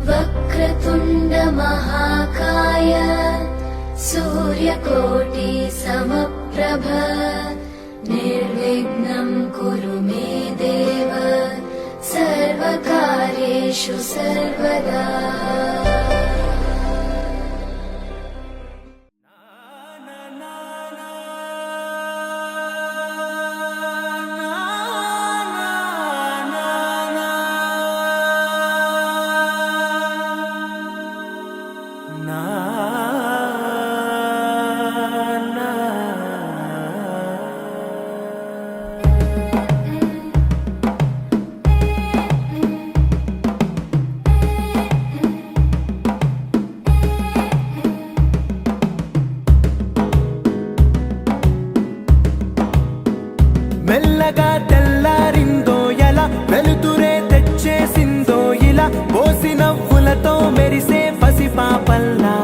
वक्रतुण्ड महाकाय सूर्यकोटि समप्रभ निर्विघ्नं कुरु मे देव सर्वकार्येषु सर्वदा। మెల్లగా తెల్లారిందో ఎలా వెలుతురే తెచ్చేసిందో ఇలా పోసి నవ్వులతో మెరిసే పసిపాపల్లా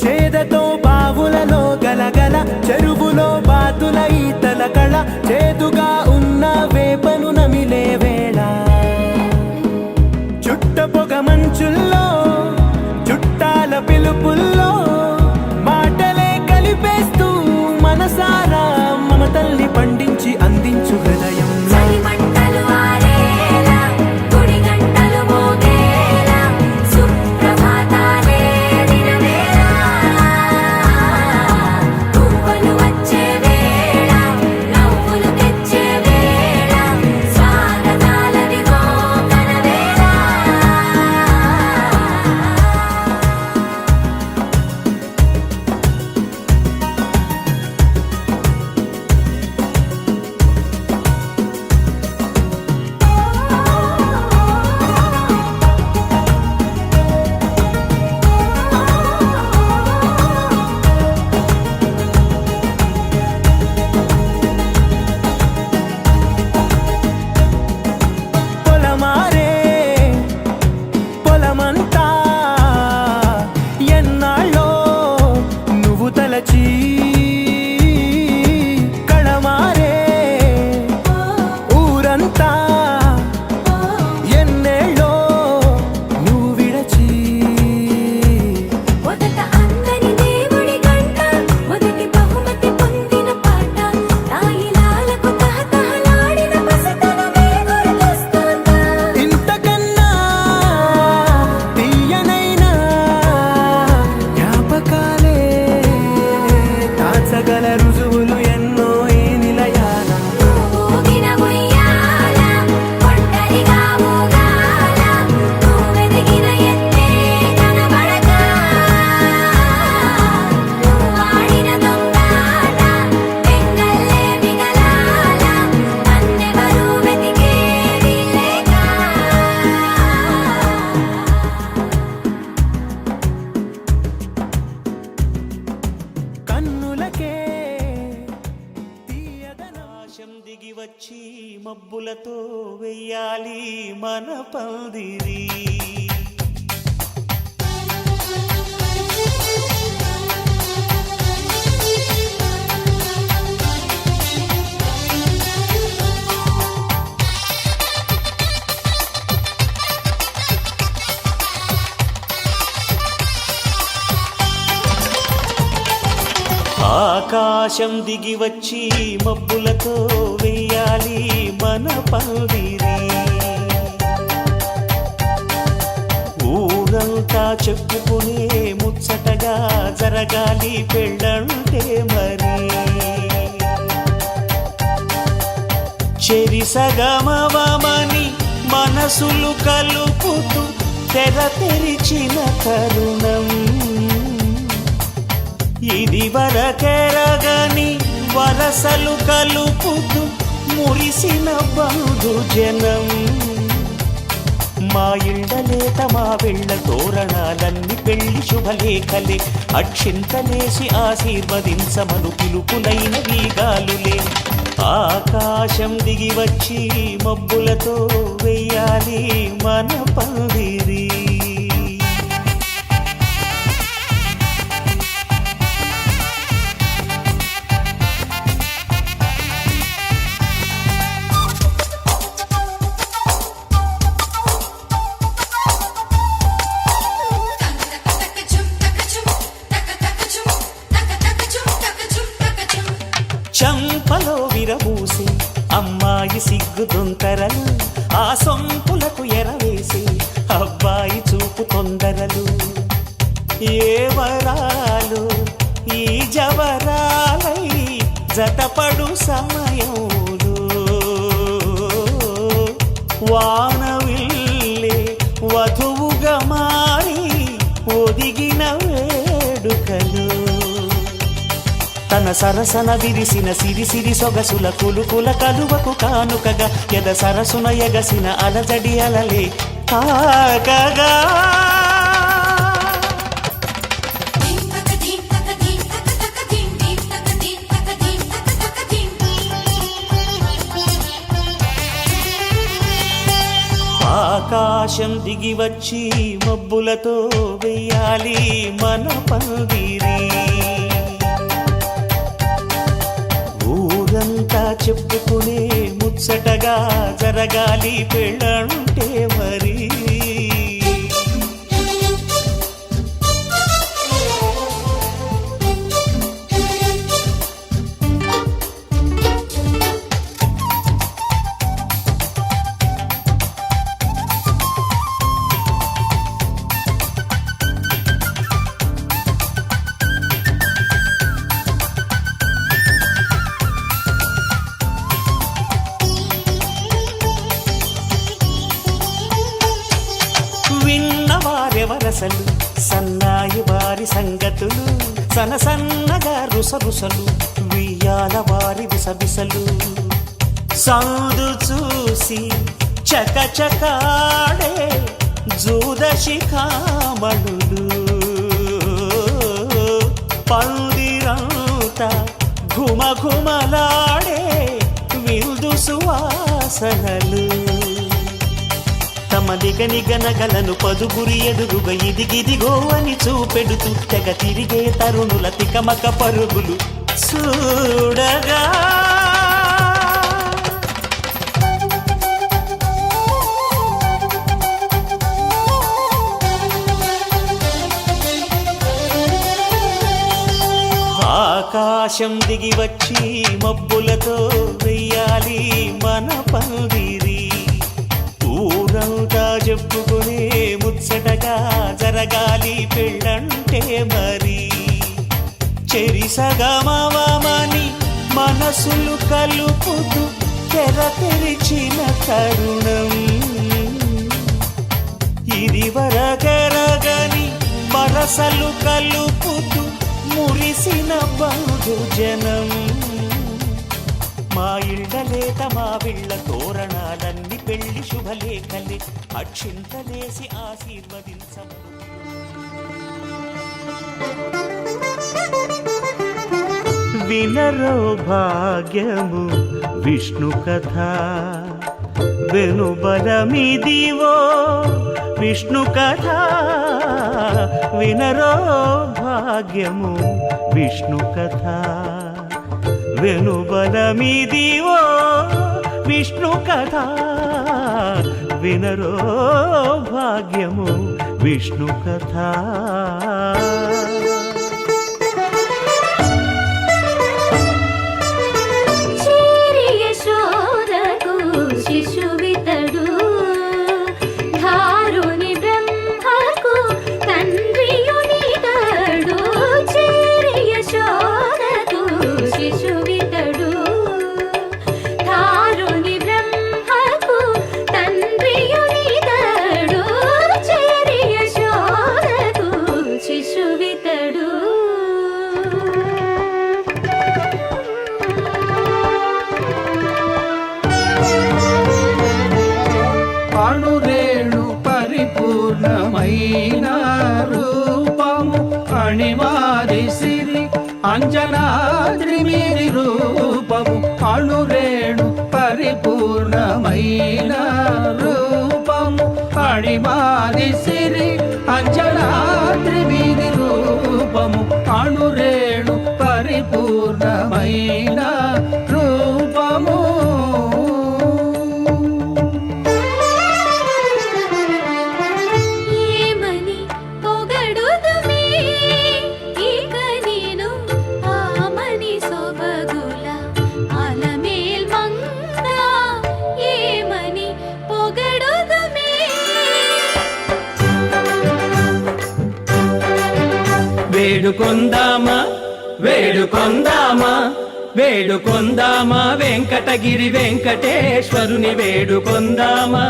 చేదతో బావులలో గలగల చెరువులో బాతుల ఈతల కళ చేదుగా ఉన్న వేపను నమిలే వేళ చుట్ట పొగ మంచుల్లో చుట్టాల పిలుపుల్లో మాటలే కలిపేస్తూ మనసారా మమతల్ని పండించి అందించు హృదయం కళమారే ఊరంతా ఎన్నేళ్ళో నువ్వు విడచి మొదట అందరి దేవుడి గంట మొదటి బహుమతి పొందిన పాట తాయిలాలకు తహతహలాడిన పసితనమే గుర్తొస్తుందా ఇంతకన్నా తీయనైనా జ్ఞాపకాలే దాచగల రుజువులు ఎన్నో ఈ నిలయాల ఊగిన ఉయ్యాల ఒంటరిగా ఊగాల నువ్వెదిగిన ఎత్తే కనబడక నువ్వాడిన దొంగాట పెంగల్లే మిగలాల నన్నెవరూ వెతికేది లేక కన్నులకే తీయదనం ఆకాశం దిగి వచ్చి మబ్బులతో వెయ్యాలి మన పందిరి ఆకాశం దిగి వచ్చి మబ్బులతో వెయ్యాలి మన పందిరి ఊరంతా చెప్పుకునే ముచ్చటగా జరగాలి పెళ్ళంటే మరి చెరిసగమవమని మనసులు కలుపుతూ తెర తెరిచిన తరుణం ఇది వరకెరగని వరసలు కలుపుతూ మురిసిన బంధుజనం మా ఇళ్ళలేత మా వెళ్ళ తోరణాలన్నీ పెళ్లి శుభలేఖలే అక్షింతలేసి ఆశీర్వదించమను పిలుపులైన వీగాలులే ఆకాశం దిగి వచ్చి మబ్బులతో వెయ్యాలి మన పందిరి జతపడు సమయంలో వానవిల్లే వధువుగా మారి ఒదిగిన వేడుకలు తన సరసన విరిసిన సిరి సొగసుల కులుకుల కలువకు కానుకగా ఎద సరసున ఎగసిన అలజడి అలలే తాకగా ఆకాశం దిగి వచ్చి మబ్బులతో వెయ్యాలి మన పందిరి ఊరంతా చెప్పుకునే ముచ్చటగా జరగాలి పెళ్ళంటే మరి విన్నవారెవరసలు సన్నాయి వారి సంగతులు సన్నగా రుసరుసలు వియ్యాల వారి విసబిసలు సౌదు చూసి చకచకాడే జూదశిఖామణులు పందిరంతా ఘుమఘుమలాడే విందు సువాసనలు తమ నిగనగలను పదుగురి ఎదురుగా ఇదిగిదిగో అని చూపెడుతూ తెగ తిరిగే తరుణుల తికమక పరుగులు చూడగా ఆకాశం దిగి వచ్చి మబ్బులతో వెయ్యాలి మన పందిరి ఊరంతా చెప్పుకునే ముచ్చటగా జరగాలి పెళ్ళంటే మరి చెరిసగమవమని మనసులు కలుపుతూ తెర తెరిచిన తరుణం ఇది వరకెరగని వరసలు కలుపుతూ మురిసిన బహుజనం మా ఇళ్ళలేత మా విళ్ళ తోరణాలన్నీ పెళ్లి శుభలేఖలే అక్షింతలేసి ఆశీర్వదించము వినరో భాగ్యము విష్ణు కథ వెనుబలమిదివో విష్ణు కథ వినరో భాగ్యము విష్ణు కథ వెనుబలమిదివో విష్ణు కథ వినరో భాగ్యము విష్ణు కథ శిశువితడు ధారుని బ్రహ్మకు తండ్రియునితడు చేరి యశోదకు శిశువితడు ధారుని బ్రహ్మకు తండ్రియునితడు చేరి యశోదకు శిశువితడు అణురేణు పరిపూర్ణమైన రూపము అణిమాది సిరి అంజనాద్రి మీరి రూపము అణురేణు పరిపూర్ణమైన రూపము అణిమాది సిరి అంజనాద్రి మీరి రూపము అణురేణు పరిపూర్ణమైన రూపము వేడుకొందామా వేడుకొందామా వేడుకొందామా వెంకటగిరి వెంకటేశ్వరుని వేడుకొందామా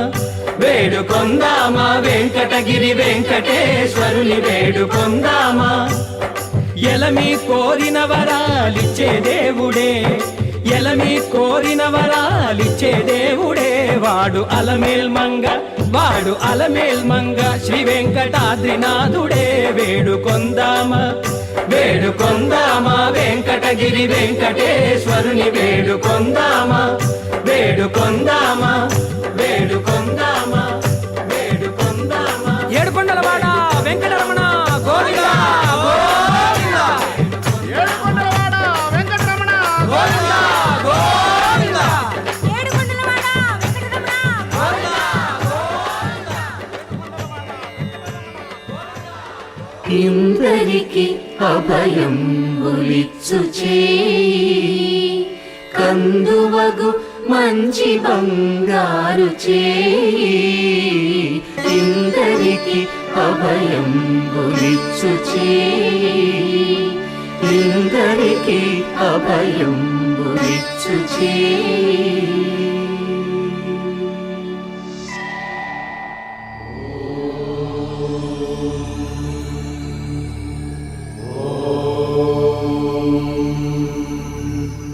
వేడుకొందామా వెంకటగిరి వెంకటేశ్వరుని వేడుకొందామా ఎలమి కోరిన వరాలిచ్చే దేవుడే ఎలమి కోరిన వరాలిచ్చే దేవుడే వాడు అలమేల్మంగ శ్రీ వెంకటాద్రినాథుడే వేడుకొందామా వేడుకొందామా వెంకటగిరి వెంకటేశ్వరుని వేడుకొందామా వేడుకొందామా వేడుకొందామా వేడుకొందామా ఏడుకొండలవాడ వెంకటరమణ గోవిందా గోవిందా ఏడుకొండలవాడ వెంకటరమణ గోవిందా గోవిందా ఏడుకొండలవాడ వెంకటరమణ ఇందరికి అభయం ఉలిచ్చు చేయి కందువగు మంచి బంగారు చేయి ఇందరికి అభయం ఉలిచ్చు చేయి ఇందరికి అభయం ఉలిచ్చు చేయి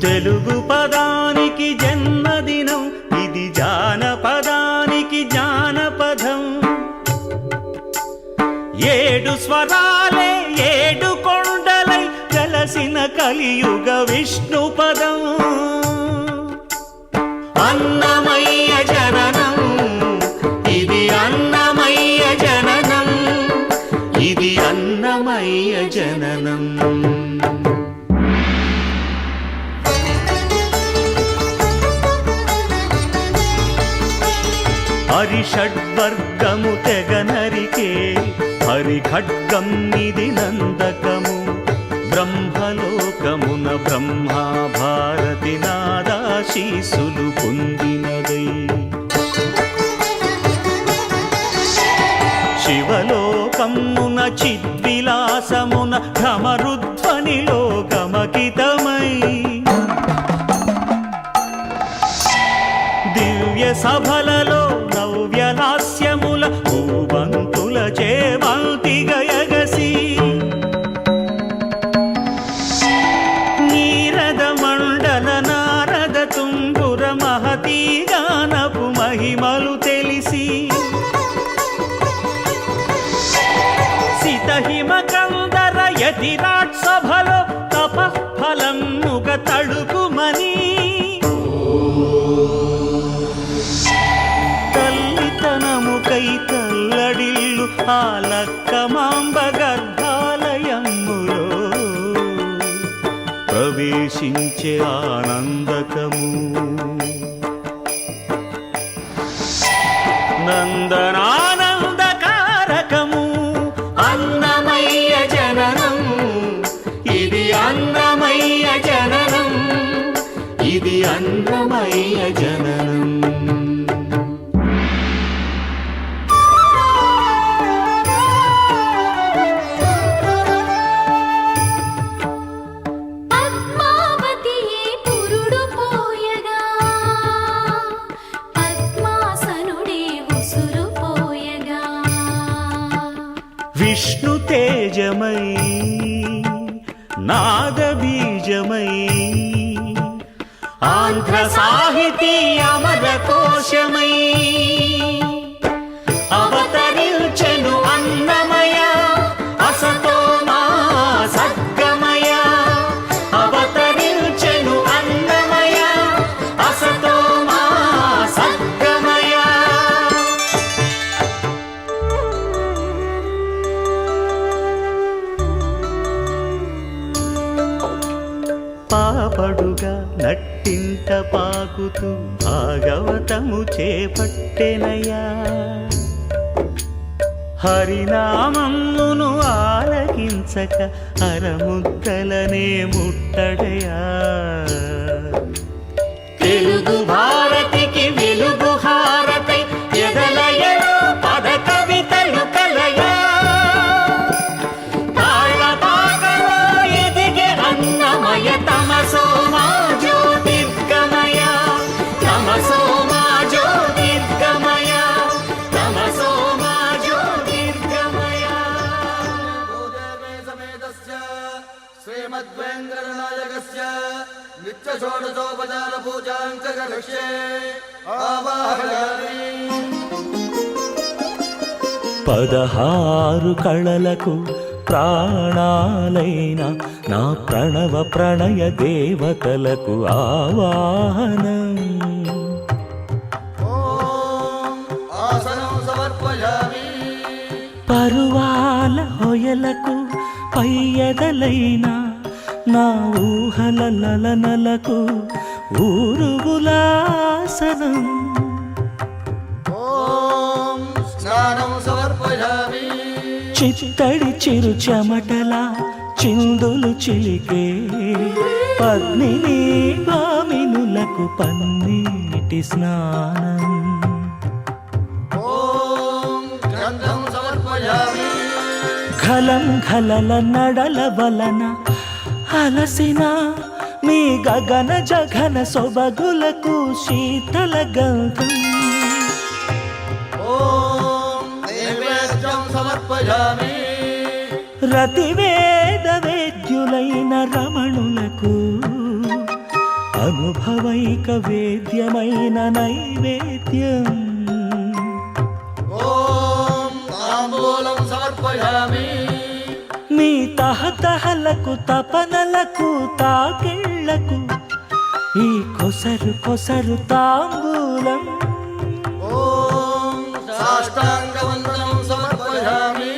తెలుగు పదానికి జన్మదినం ఇది జానపదానికి జానపదం ఏడు స్వరాలే ఏడు కొండలై కలసిన కలియుగ విష్ణు పదం అన్నమయ్య జననం ఇది అన్నమయ్య జననం ఇది అన్నమయ్య జననం హరిషడ్వర్గము తెగనరికే హరిఖడ్గం ఇది నందకము బ్రహ్మలోకమున బ్రహ్మా భారతి నాదాశీసులు పొందినదై శివలోకమున చిద్విలాసమున భ్రమరుధ్వనిలో గమకితమై దివ్య సభలలో నవ్యలాస్యముల భూబంతుల చేమంతి గయగసి నీరద మండల నారద తుంగుర మహతీ గానపు మహిమలు తెలిసి సితహిమ కందర యతిరాట్ సభలో తపఃఫలముగ తడుకుమని తల్లితనముకై తల్లడిల్లు ఆలక్కమాంబ గర్భాలయములో ప్రవేశించే ఆనందకము నందనానందకారకము అన్నమయ్య జననం ఇది అన్నమయ్య జననం ఇది అన్నమయ్య జననం పద్మావతియే పురుడు పోయగా పద్మాసనుడే ఉసురు పోయగా విష్ణు తేజమై నాద బీజమై ఆంధ్ర సాహితీ అమర కోశమై అవతరించెను అన్నమయ అసతో మా సద్గమయ అవతరించెను అన్నమయ అసతో మా సద్గమయ పాపడుగా నట్టింట పాకుతూ భాగవతము చేపట్టెనయా హరినామమును ఆలకించక అరముద్దలనే ముట్టడయా తెలుగు భారతికి వెలుగు హారతై ఎదలయలో పద కవితలు కలయా తాళపాకలో ఎదిగే అన్నమయ తమసోమా श्रीमद्वेङ्कटनायकस्य नित्यषोडशोपचारपूजां च करिष्ये आवाहयामि। 16 కళలకు ప్రాణాలైన నా ప్రణవ ప్రణయ దేవతలకు ఆవాహనం. ఆసనం సమర్పయామి. పరువాల హొయలకు పయ్యదలైన నా ఊహల లలనలకు ఊరుగులాసనం. స్నానం సమర్పయామి. చిత్తడి చిరు చెమటల చిందులు చిలికే పద్మిని భామినులకు పన్నీటి స్నానం. గంధం సమర్పయామి. ఖలం ఖలల నడల వలన అలసిన మీ గగన జగన సొబగులకు శీతల గంధం. నైవేద్యం సమర్పయామి. రతివేద వేద్యులైన రమణులకు అనుభవైక వేద్యమైన నైవేద్యం. తాంబూలం సమర్పయామి. మీ తహతహలకు తపనలకు తాకిళ్లకు ఈ కొసరు కొసరు తాంబూలం. సాష్టాంగవందనం సమర్పయామి.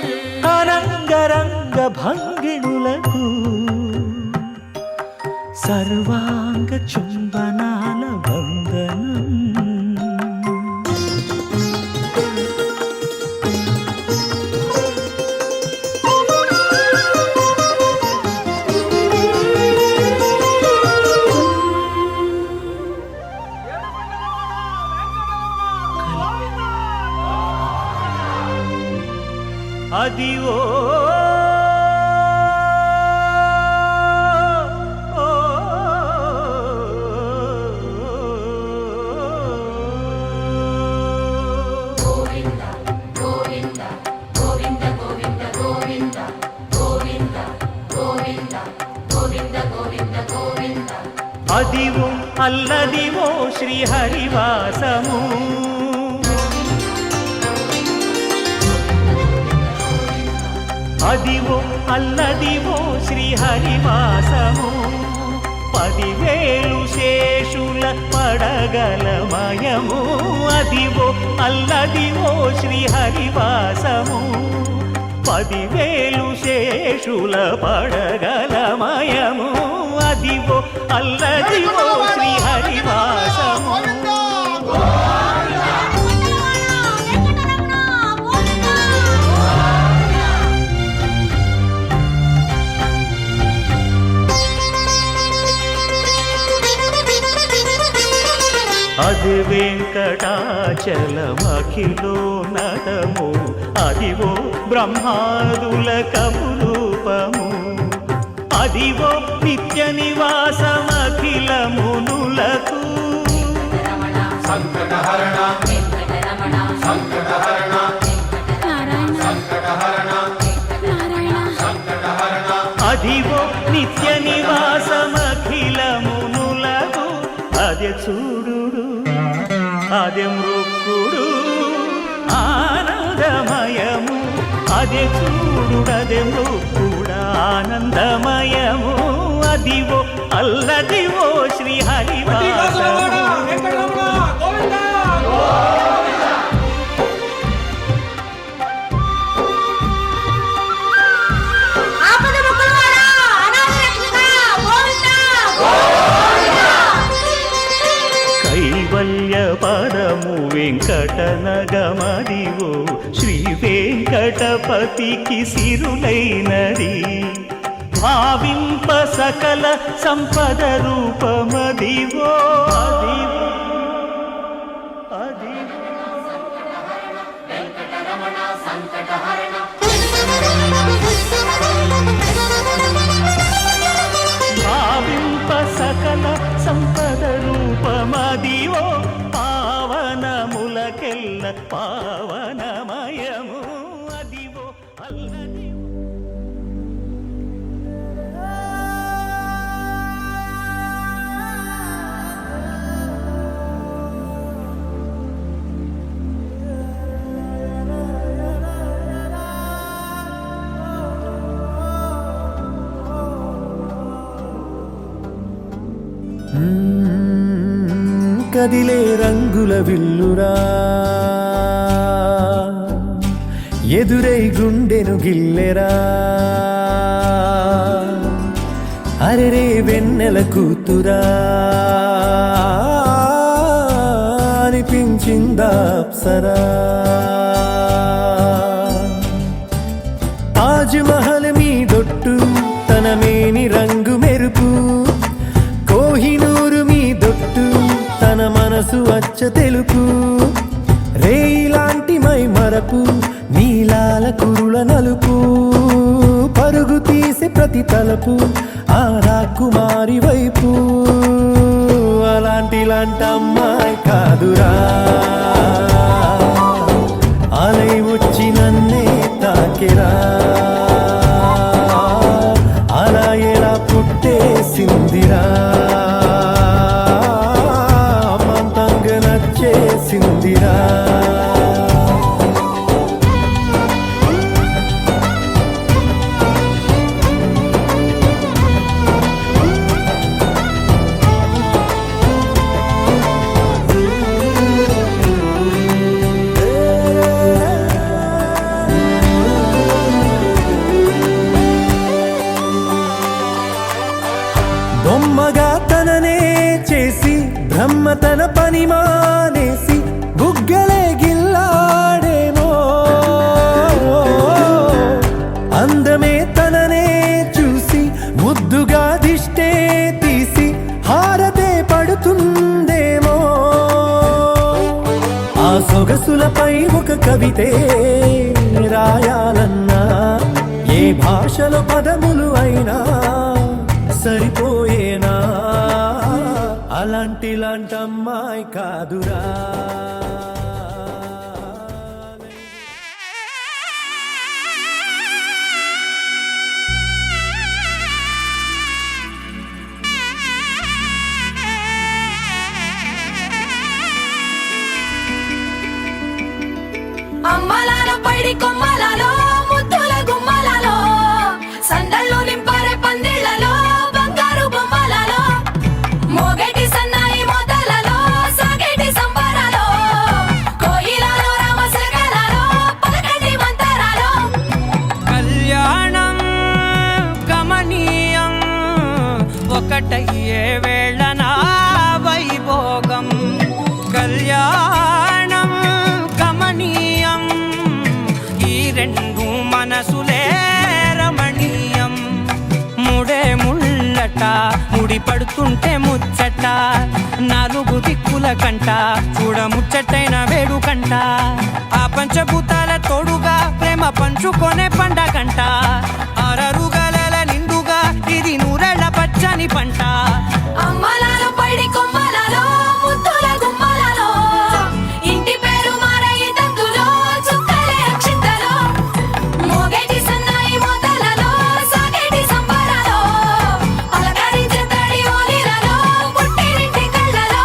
అరంగరంగ భంగిణులకు సర్వాంగ చుంబనాల వందనం. అదివో అదివో అల్లదివో శ్రీహరివాసము. అదివో అల్లదివో శ్రీహరివాసము. 10,000 శేషుల పడగలమయము. అదివో అల్లదివో శ్రీహరివాసము. 10,000 శేషుల పడగలమయము. అదివో అల్లదివో శ్రీహరివాసము. అది వెంకటాచలమఖిలోన్నతము. అదివో బ్రహ్మాదుల కపురూపము. అదివో నిత్య నివాసమఖిలమునులకు. సంకటహరణ సంకటహరణ సంకటహరణ సంకటహరణ. అదివో నిత్య నివాసమఖిలమునులకు. అదే చూడు అదే మృక్కుడు ఆనందమయము. అదే చూడుడదే మృక్కుడ ఆనందమయము. అదివో అల్లదివో శ్రీహరివాసము. కైవల్య పదము వెంకటనగమదివో శ్రీ వెంకటపతికి సిరులైనది. భావింప సకల సంపద రూపమదివో. భావింప సకల సంపద రూపమదివో. పావనములకెల్ల పావనమయము. అదివో అల్లదివో కదిలే రంగుల విల్లురా ఎదురై గుండెను గిల్లెరా అరెరే వెన్నెల కూతురా అనిపించిందా అప్సరా తాజ్ మహల్ మీదొట్టు తన మేని రంగు మెరుపు కోహినూరు మీదొట్టు తన మనసు వచ్చ తెలుపు రేయిలాంటి మై మరపు నీలాల కురుల నలుపు పరుగు తీసే ప్రతి తలపు ఆ రాకుమారి వైపు అలాంటి అమ్మాయి కాదురా అలై వచ్చి నన్నే తాకెరా అలా ఎలా పుట్టేసిందిరా మంతంగా నచ్చేసిందిరా బొమ్మగా తననే చేసి బ్రహ్మ తన పని మానేసి బుగ్గలే గిల్లాడేమో అందమే తననే చూసి ముద్దుగా దిష్టే తీసి హారతే పడుతుందేమో ఆ సొగసులపై ఒక కవితే రాయాలన్నా ఏ భాషలో పదములు అయినా సరిపోయేనా అలాంటి అమ్మాయి కాదురా అమ్మలాలో పైడి కొమ్మలలో ముద్దుల గుమ్మలలో సందళ్ళు నింపారే పందిళ్లలో బంగారు బొమ్మలలో మోగేటి సన్నాయి మోతలలో సాగేటి సంబరాలో కోయిలలో రామశకలలో పలకటి మంతరాలో కళ్యాణం గమనీయం ఒకటయ్యే వేళనా వైభోగం కళ్యాణం గమనీయం ఈ రెండు మనసులే రమణీయం ముడే ముళ్ళట ముడి పడుతుంటే ముచ్చట నాలుగు దిక్కుల కంట చూడ ముచ్చటైన వేడుకంట ఆ పంచభూతాల తోడుగా ప్రేమ పంచుకొనే పండగంట అరరుగల నిండుగా ఇది నూరెళ్ళ పచ్చని పంట అమ్మలాలో పైడి కొమ్మలలో ముద్దుల గుమ్మలలో ఇంటి పేరు మారయి తందులో చుక్కలే అక్షింతలో మోగేటి సన్నాయి మోతలలో సాగేటి సంబరాలో పలకరించే తడి ఓలిలలో పుట్టినింటి కళ్ళలో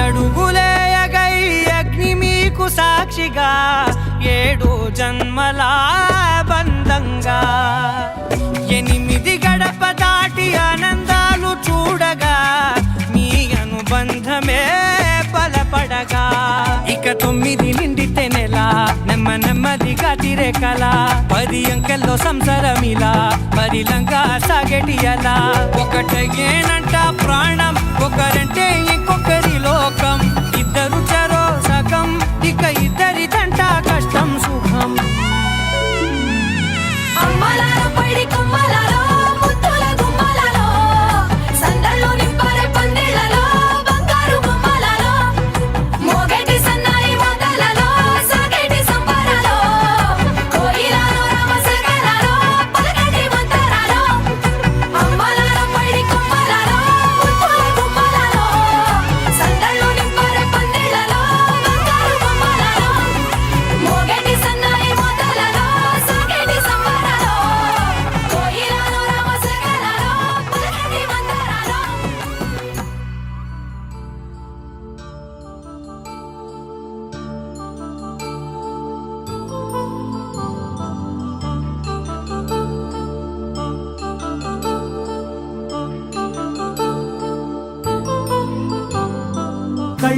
ఏడడుగులేయగై అగ్ని మీకు సాక్షిగా 7 జన్మల బంధంగా 8 గడప దాటి ఆనందాలు చూడగా మీ అనుబంధమే బలపడగా ఇక 9 నిండితే నెల నెమ్మదిగా తిరే కల 10 అంకెల్లో సంసారమిలా పరిలంగా సాగేటి అలా ఒకటేనంట ప్రాణం ఒకరంటే ఇంకొకరి లోకం ఇద్దరు చరో సగం ఇక ఇద్దరిదంట కష్టం సుఖం అమ్మలాలో పైడి కొమ్మలలో ముద్దుల గుమ్మలలో సందళ్ళు నింపారే పందిళ్లలో బంగారు బొమ్మలలో మోగేటి సన్నాయి మోతలలో సాగేటి సంబరాలో కోయిలలో రామశకలలో పలకటి మంతరాలో అమ్మలాలో పైడి కొమ్మలలో ముద్దుల గుమ్మలలో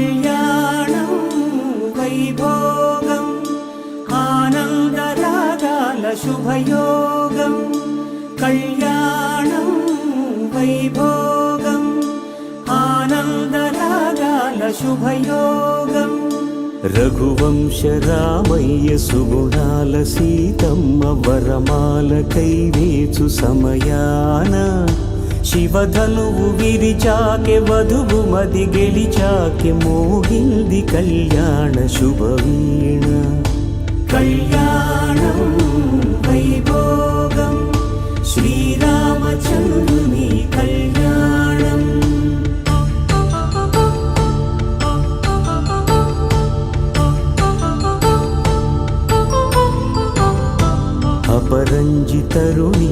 కళ్యాణం వైభోగం ఆనందరాగాల శుభయోగం కళ్యాణం వైభోగం ఆనందరాగాల శుభయోగం రఘువంశ రామయ్య సుగుణాల సీతమ్మ వరమాల కైవేచు సమయాన శివధనువు విరిచాకె వధువు మది గెలిచాకె మోగింది కళ్యాణ శుభవీణ కళ్యాణం వైభోగం శ్రీరామచంద్రుని కళ్యాణం అపరంజితరుణి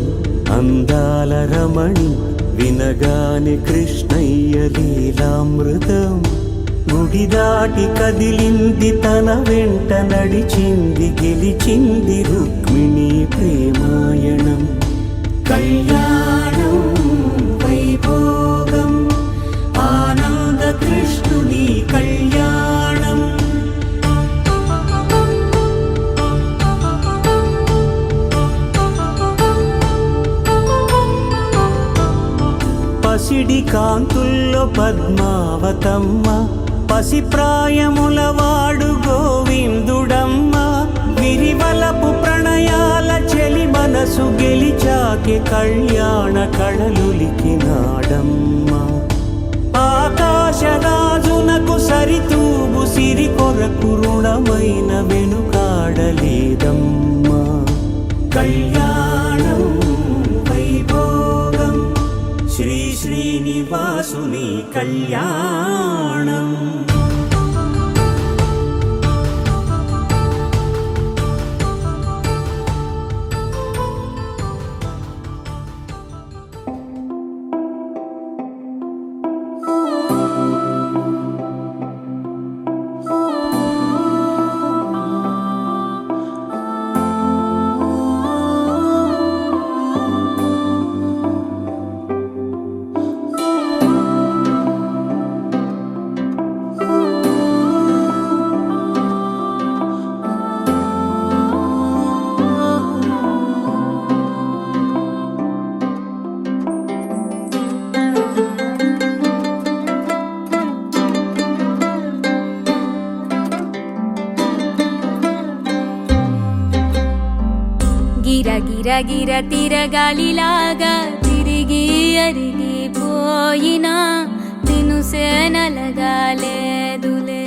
అందాల రమణి వినగానే కృష్ణయ్య లీలామృతం గుడి దాటి కదిలింది తన వెంట నడిచింది గెలిచింది రుక్మిణి ప్రేమాయణం కళ్యాణం వైభోగం ఆనంద కృష్ణుని కళ్యాణం పసిడి కాంతుల్లో పద్మావతమ్మ పసిప్రాయముల వాడు గోవిందుడమ్మ విరివలపు ప్రణయాల చెలి మనసు గెలిచాకె కళ్యాణ కళలులికినాడమ్మ ఆకాశరాజునకు సరితూగు సిరి కొరకు రుణమైన వెనుకాడలేదమ్మా కళ్యాణం వైభోగం శ్రీ శ్రీనివాసుని కళ్యాణం గిర గిర గిర తిరగాలిలాగా తిరిగి అరిగిపోయినా దినుసే నలగాలేదులే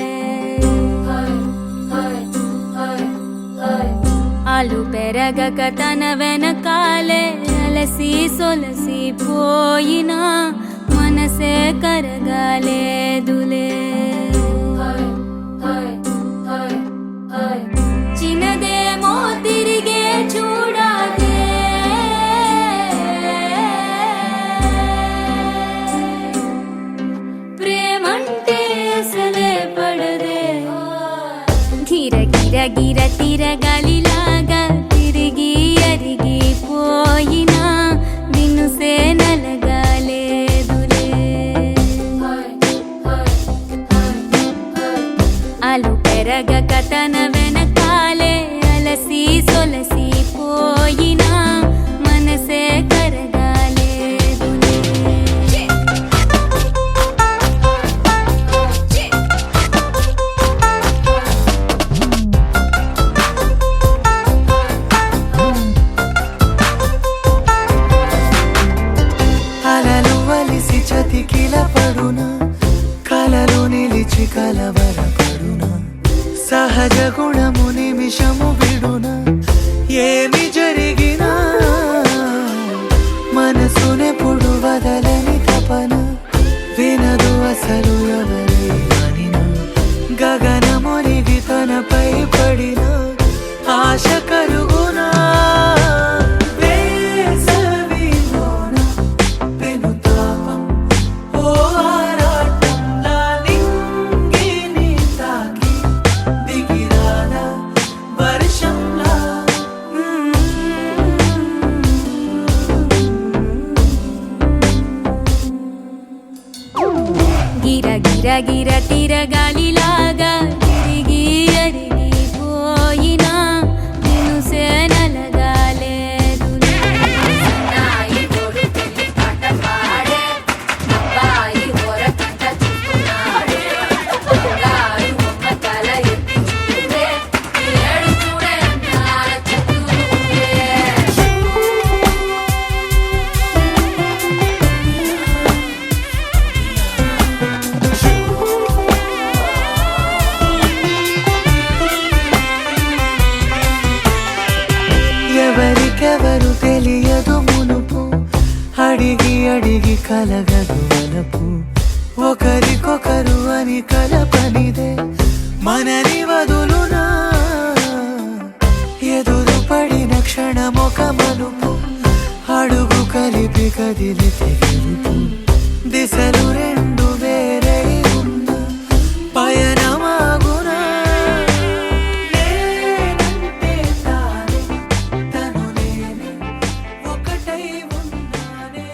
ఆలు పెరగక తన వెనకాలే అలసి సొలసి పోయినా మనసే కరగాలేదులే చిన్నదేమో తిరిగే చూడాలే ప్రేమంటే అసలే పడదే గిర గిర గిర తిరగాలిలాగా తిరిగి అరిగిపోయినా దినుసే నలగాలేదులే ఆలు పెరగక తన వెనకాలే అలసి సొలసి పోయినా మనసే కరగాలేదులే అలలు వలిసి చతికిల పడున కలలు నిలిచి కలవరపడున సహజ గుణము నిమిషము విడున ఏమి జరిగినా మనసునెప్పుడు వదలని తపన వినదు అసలు ఎవరి అనినా గగనమునిగి తనపై పడిన ఆశ కలుగునా వేసవిలోన పెనుతాపం ఓ ఆరాటంలా నింగిని తాకి దిగిరాదా వర్షంలా గిర గిర గిర తిరగాలి అడిగి కలగదు వలపు ఒకరికొకరు అని కలపనిదే మనని వదులునా ఎదురు పడిన క్షణమొక మలుపు అడుగు కలిపి కదిలితే గెలుపు దిశలు రెండు వేరే ఉన్న పయనమాగునా నేనంటే తానే తను నేనే ఒకటై ఉన్నానే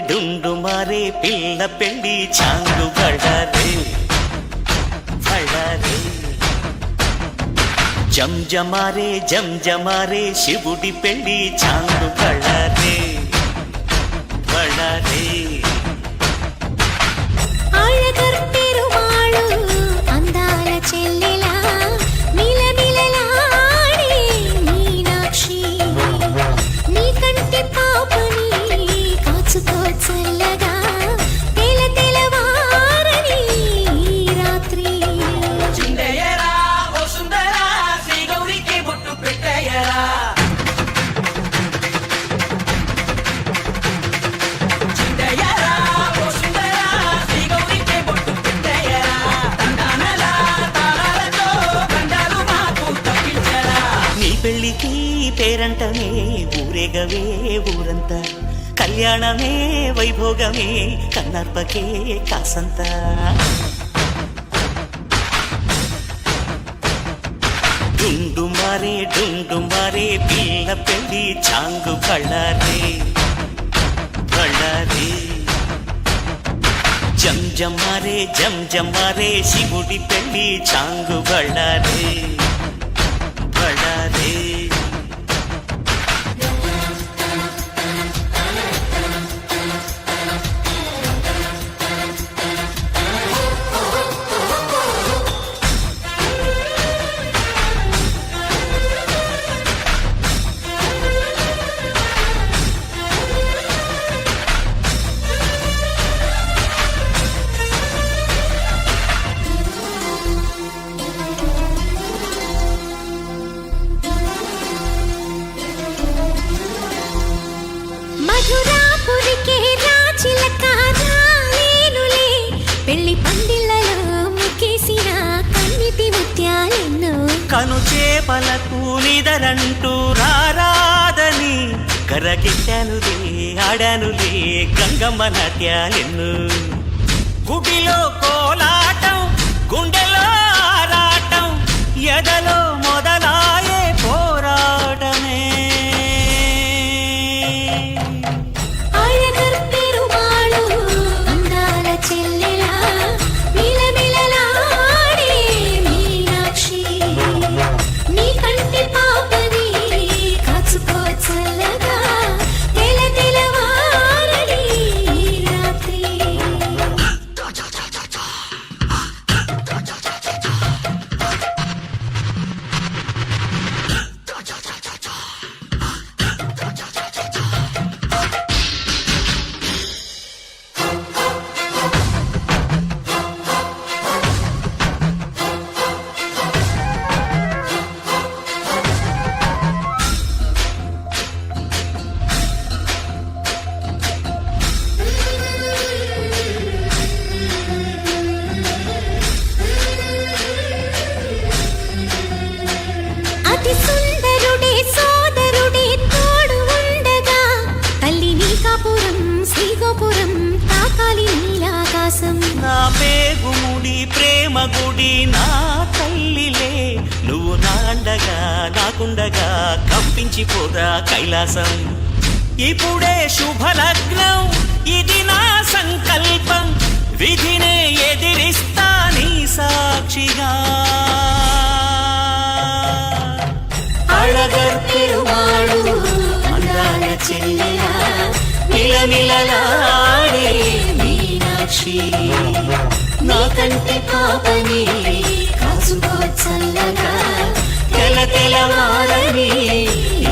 డుండుమారే పిల్ల పెళ్ళి చాంగు బళ్ళారే బళ్ళారే జంజమారే శివుడి పెళ్ళి చాంగు బళ్ళారే బళ్ళారే అழகర్ పెరుమాళు అందాల చెల్లెలా మిలమిలలాడే మీనాక్షి నీ కంటి పాపని కాచుకో చల్లగా తెలవారని రాత్రి చిందయ్యరా ఓ సుందరా శ్రీ గౌరికి బొట్టు పెట్టయ్యరా చిందయ్యరా ఓ సుందరా శ్రీ గౌరికి బొట్టు పెట్టయ్యరా తండానలా తాళాలతో గండాలు మాకు తప్పించరా నీ పెళ్ళికి పేరంటమే ఊరేగవే ఊరంతా కళ్యాణమే వైభోగమే కన్నర్పకే కాసంత డుండుమారే పిల్ల పెళ్ళి చాంగు బళ్ళారే బళ్ళారే జంజమారే శివుడి పెళ్ళి చాంగు బళ్ళారే బళ్ళారే మధురాపురికే రాచిలక రాలేనులే పెళ్లి పందిళ్ళలో ముక్కేసిన కన్నిటి ముత్యాలెన్నో కను చేపలకు నిదరంటూ రారాదని కరగిట్టానులే ఆడానులే గంగమ్మ నాట్యాలెన్ను గుడిలో కోలాటం గుండెలో ఆరాటం ఎదలో మొదలాయే పోరాటమే అழகర్ పెరుమాళు అందాల చెల్లెలా మిలమిలలాడే మీనాక్షి నీ కంటి పాపని కాచుకో చల్లగా తెల తెలవారని రాత్రి అతి సుందరుడే సోదరుడే తోడు ఉండగా తల్లి నీకాపురం శ్రీగోపురం తాకాలి నీలాకాశం నా పేగుముడి ప్రేమ గుడి నా తల్లిలే నువ్వు నాండగా నాకుండగా కంపించిపోదా కైలాసం ఇప్పుడే శుభలగ్నం ఇది నా సంకల్పం విధినే ఎదిరిస్తా నీ సాక్షిగా అళగర్ పెరుమాళు అందాల చెల్లెలా మిలమిలలాడే మీనాక్షి నా కంటి పాపని కాచుకో చల్లగా తెల తెలవారని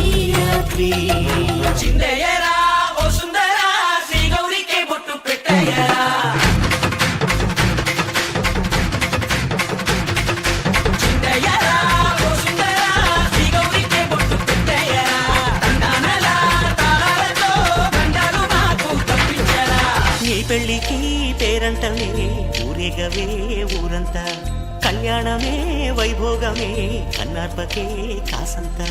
ఈ రాత్రి చిందయ్యరా ఓ సుందరా శ్రీ గౌరికి బొట్టు పెట్టయ్యరా చిందయ్యరా ఓ సుందరా శ్రీ గౌరికి బొట్టు పెట్టయ్యరా తండానలా తాళాలతో గండాలు మాకు తప్పించరా నీ పెళ్ళికి పేరంటమే ఊరేగవే ఊరంతా కళ్యాణమే వైభోగమే కన్నార్పకే కాసంతా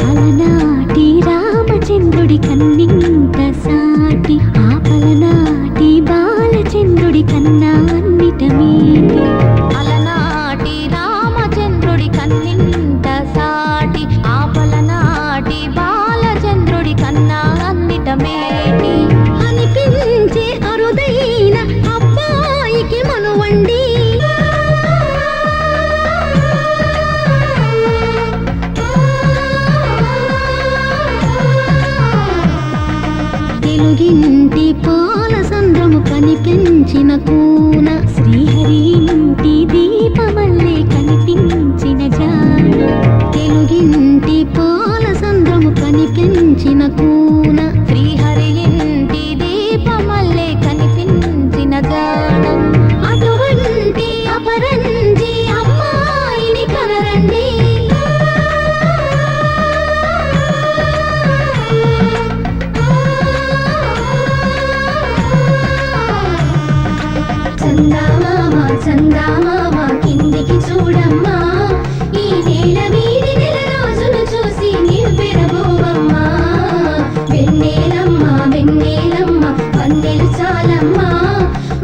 అలనాటి రామచంద్రుడి కన్నింత సాటి ఆపలనాటి బాలచంద్రుడి కన్నా అన్నిట మీది అలనాటి రామచంద్రుడి కన్నింత సాటి ఆపలనాటి బాలచంద్రుడి కన్నా అన్నిట మేటి అనిపించే అరుదైన అబ్బాయికి మనువండి తెలుగింటి పాల సంద్రము కనిపించిన కూన శ్రీహరి ఇంటి దీపమల్లే కనిపించిన జాన తెలుగింటి పాల సంద్రము కనిపించిన కూన శ్రీహరి ఇంటి దీపమల్లే కనిపించిన జాన అటువంటి అపరంజి అమ్మాయిని కనరండి చందామామ చందామామ కిందికి చూడమ్మా ఈ నేల వీడి నెల రోజులు చూసి నీవు పెరగోవమ్మా వెన్నెలమ్మ వెన్నెలమ్మ వన్నెలు చాలమ్మా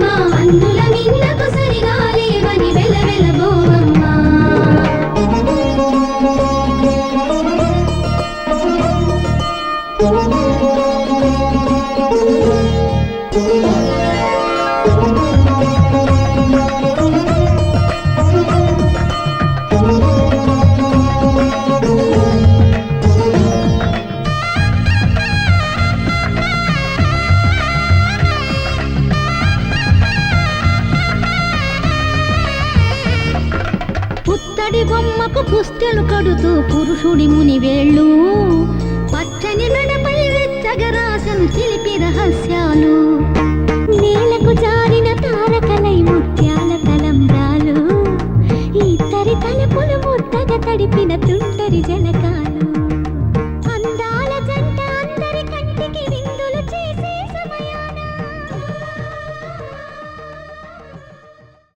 మా అన్నుల మిన్నకు సరిగా లేవని వెలవెలబోవమ్మా పుత్తడి బొమ్మకు పుస్తెలు కడుతూ పురుషుడి ముని వేళ్ళు పచ్చని మెడపై వెచ్చగా రాసను చిలిపి రహస్యాలు నేలకు జారిన తారకలై ముత్యాల తలంబ్రాలు ఇద్దరి తలపులు ముద్దగా తడిపిన తుంటరి జలకాలు